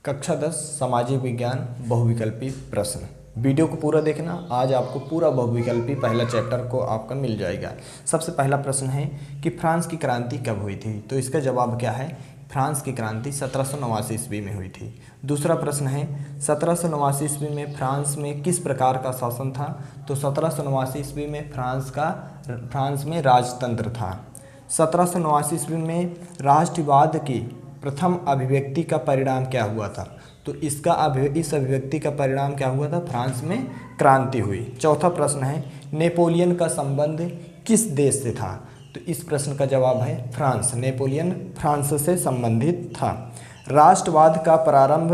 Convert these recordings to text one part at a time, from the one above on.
कक्षा 10 सामाजिक विज्ञान बहुविकल्पी प्रश्न। वीडियो को पूरा देखना, आज आपको पूरा बहुविकल्पी पहला चैप्टर को आपका मिल जाएगा। सबसे पहला प्रश्न है कि फ्रांस की क्रांति कब हुई थी, तो इसका जवाब क्या है, फ्रांस की क्रांति 1789 ईस्वी में हुई थी। दूसरा प्रश्न है 1789 ईस्वी में फ्रांस में किस प्रकार का शासन था, तो 1789 ईस्वी में फ्रांस में राजतंत्र था। 1789 ईस्वी में राष्ट्रवाद की प्रथम अभिव्यक्ति का परिणाम क्या हुआ था, तो इस अभिव्यक्ति का परिणाम क्या हुआ था, फ्रांस में क्रांति हुई। चौथा प्रश्न है नेपोलियन का संबंध किस देश से था, तो इस प्रश्न का जवाब है फ्रांस। नेपोलियन फ्रांस से संबंधित था। राष्ट्रवाद का प्रारंभ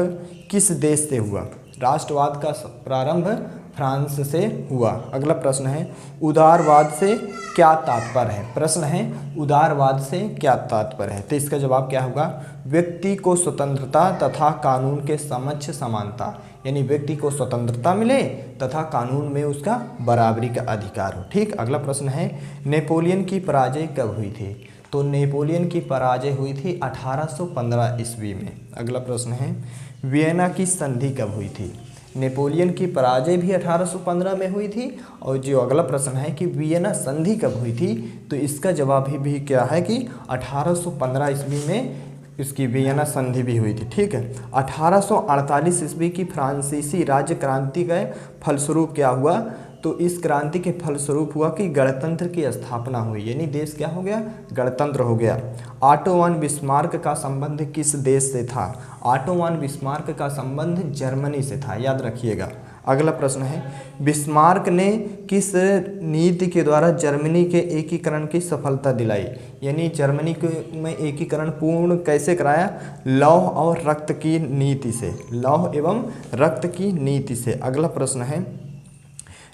किस देश से हुआ, राष्ट्रवाद का प्रारंभ फ्रांस से हुआ। अगला प्रश्न है उदारवाद से क्या तात्पर्य है, प्रश्न है उदारवाद से क्या तात्पर्य है, तो इसका जवाब क्या होगा, व्यक्ति को स्वतंत्रता तथा कानून के समक्ष समानता, यानी व्यक्ति को स्वतंत्रता मिले तथा कानून में उसका बराबरी का अधिकार हो। ठीक। अगला प्रश्न है नेपोलियन की पराजय कब हुई थी, तो नेपोलियन की पराजय हुई थी 1815 ईस्वी में। अगला प्रश्न है वियना की संधि कब हुई थी, नेपोलियन की पराजय भी 1815 में हुई थी। और जो अगला प्रश्न है कि वियना संधि कब हुई थी, तो इसका जवाब भी क्या है कि 1815 ईस्वी में इसकी वियना संधि भी हुई थी। ठीक है। 1848 ईस्वी की फ्रांसीसी राज्य क्रांति के फलस्वरूप क्या हुआ, तो इस क्रांति के फलस्वरूप हुआ कि गणतंत्र की स्थापना हुई, यानी देश क्या हो गया, गणतंत्र हो गया। ऑटो वन बिस्मार्क का संबंध किस देश से था, ऑटो वन बिस्मार्क का संबंध जर्मनी से था, याद रखिएगा। अगला प्रश्न है बिस्मार्क ने किस नीति के द्वारा जर्मनी के एकीकरण की सफलता दिलाई, यानी जर्मनी में एकीकरण पूर्ण कैसे कराया, लौह और रक्त की नीति से, लौह एवं रक्त की नीति से। अगला प्रश्न है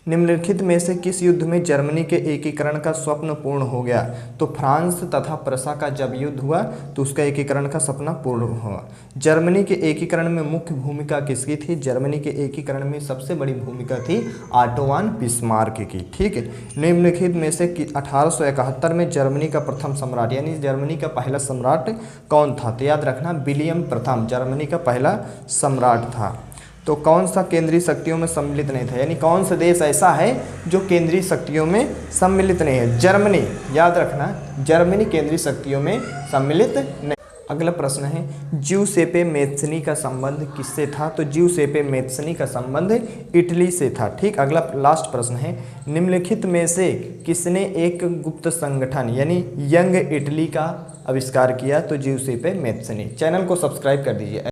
निम्नलिखित में से किस युद्ध में जर्मनी के एकीकरण का स्वप्न पूर्ण हो गया, तो फ्रांस तथा प्रसा का जब युद्ध हुआ तो उसका एकीकरण का सपना पूर्ण हुआ। जर्मनी के एकीकरण में मुख्य भूमिका किसकी थी, जर्मनी के एकीकरण में सबसे बड़ी भूमिका थी ऑटो वन बिस्मार्क की। ठीक है। निम्नलिखित में से 1871 में जर्मनी का प्रथम सम्राट, यानी जर्मनी का पहला सम्राट कौन था, तो याद रखना विलियम प्रथम जर्मनी का पहला सम्राट था। तो कौन सा केंद्रीय शक्तियों में सम्मिलित नहीं था, यानी कौन सा देश ऐसा है जो केंद्रीय शक्तियों में सम्मिलित नहीं है, जर्मनी, याद रखना जर्मनी केंद्रीय शक्तियों में सम्मिलित नहीं। अगला प्रश्न है ज्यूसेपे मैत्सनी का संबंध किससे था, तो ज्यूसेपे मैत्सनी का संबंध इटली से था। ठीक। अगला लास्ट प्रश्न है निम्नलिखित में से किसने एक गुप्त संगठन यानी यंग इटली का आविष्कार किया, तो ज्यूसेपे मैत्सनी। चैनल को सब्सक्राइब कर दीजिए।